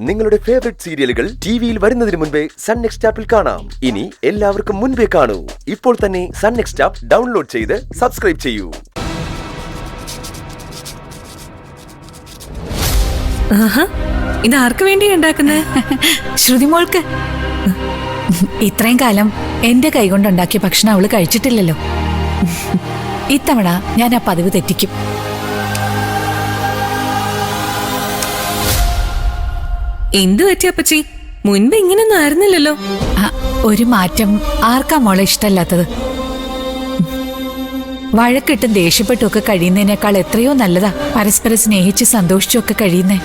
നിങ്ങളുടെ ഫേവറേറ്റ് സീരിയലുകൾ ടിവിയിൽ വരുന്നതിന് മുൻപേ സൺ നെക്സ്റ്റ് ആപ്പിൽ കാണാം. ഇനി എല്ലാവർക്കും മുൻപേ കാണൂ. ഇപ്പോൾ തന്നെ സൺ നെക്സ്റ്റ് ആപ്പ് ഡൗൺലോഡ് ചെയ്ത് സബ്സ്ക്രൈബ് ചെയ്യൂ. ഇത് ആർക്ക് വേണ്ടി ഉണ്ടാക്കുന്നത്? ശ്രുതിമോൾക്ക്. ഇത്രയും കാലം എന്റെ കൈകൊണ്ടുണ്ടാക്കിയ ഭക്ഷണം അവള് കഴിച്ചിട്ടില്ലല്ലോ. ഇത്തവണ ഞാൻ ആ പതിവ് തെറ്റിക്കും. എന്തു പറ്റി അപ്പച്ചി? മുൻപ് ഇങ്ങനൊന്നും ആയിരുന്നില്ലല്ലോ. ഒരു മാറ്റം ആർക്കാ മോളെ ഇഷ്ടമല്ലാത്തത്? വഴക്കിട്ടും ദേഷ്യപ്പെട്ടും ഒക്കെ കഴിയുന്നതിനേക്കാൾ എത്രയോ നല്ലതാ പരസ്പരം സ്നേഹിച്ച് സന്തോഷിച്ചൊക്കെ കഴിയുന്നേ.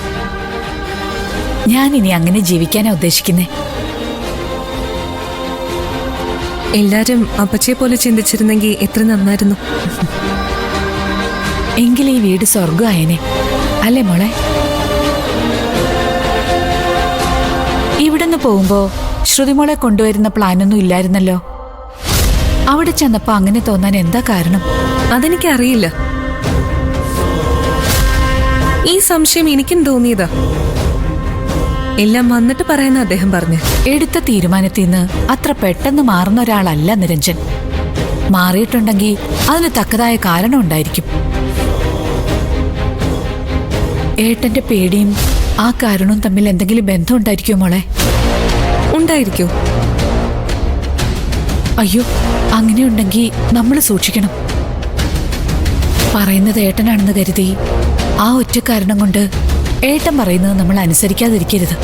ഞാൻ ഇനി അങ്ങനെ ജീവിക്കാനാ ഉദ്ദേശിക്കുന്നേ. എല്ലാരും അപ്പച്ചിയെ പോലെ ചിന്തിച്ചിരുന്നെങ്കിൽ എത്ര നന്നായിരുന്നു. എങ്കിലും ഈ വീട് സ്വർഗമായേനെ അല്ലേ മോളെ? ഇവിടുന്ന് പോകുമ്പോ ശ്രുതിമോളെ കൊണ്ടുവരുന്ന പ്ലാനൊന്നും ഇല്ലായിരുന്നല്ലോ. അവിടെ ചെന്നപ്പോ അങ്ങനെ തോന്നാൻ എന്താ കാരണം? അതെനിക്കറിയില്ല. ഈ സംശയം എനിക്കും തോന്നിയതാ. എല്ലാം വന്നിട്ട് പറയുന്ന അദ്ദേഹം പറഞ്ഞു. എടുത്ത തീരുമാനത്തിൽ നിന്ന് അത്ര പെട്ടെന്ന് മാറുന്ന ഒരാളല്ല നിരഞ്ജൻ. മാറിയിട്ടുണ്ടെങ്കിൽ അതിന് തക്കതായ കാരണം ഉണ്ടായിരിക്കും. ഏട്ടന്റെ പേടിയും ആ കാരണവും തമ്മിൽ എന്തെങ്കിലും ബന്ധം ഉണ്ടായിരിക്കുമോ മോളെ? ഉണ്ടായിരിക്കൂ. അയ്യോ, അങ്ങനെയുണ്ടെങ്കിൽ നമ്മൾ സൂക്ഷിക്കണം. പറയുന്നത് ഏട്ടനാണെന്ന് കരുതി ആ ഒറ്റ കാരണം കൊണ്ട് ഏട്ടൻ പറയുന്നത് നമ്മൾ അനുസരിക്കാതിരിക്കരുത്.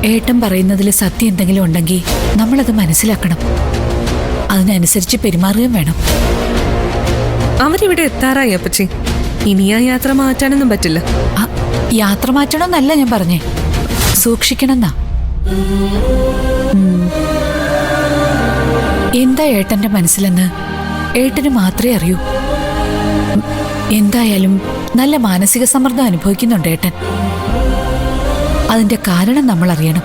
ഏട്ടൻ പറയുന്നതിൽ സത്യം എന്തെങ്കിലും ഉണ്ടെങ്കിൽ നമ്മളത് മനസ്സിലാക്കണം. അതിനനുസരിച്ച് പെരുമാറുകയും വേണം. അവരിവിടെ എത്താറായി അപ്പച്ചി. ഇനി ആ യാത്ര മാറ്റാനൊന്നും പറ്റില്ല. യാത്ര മാറ്റണമെന്നല്ല ഞാൻ പറഞ്ഞേ, സൂക്ഷിക്കണമെന്നാ. എന്താ ഏട്ടന്റെ മനസ്സിലെന്ന് ഏട്ടന് മാത്രമേ അറിയൂ. എന്തായാലും നല്ല മാനസിക സമ്മർദ്ദം അനുഭവിക്കുന്നുണ്ട് ഏട്ടൻ. അതിന്റെ കാരണം നമ്മൾ അറിയണം.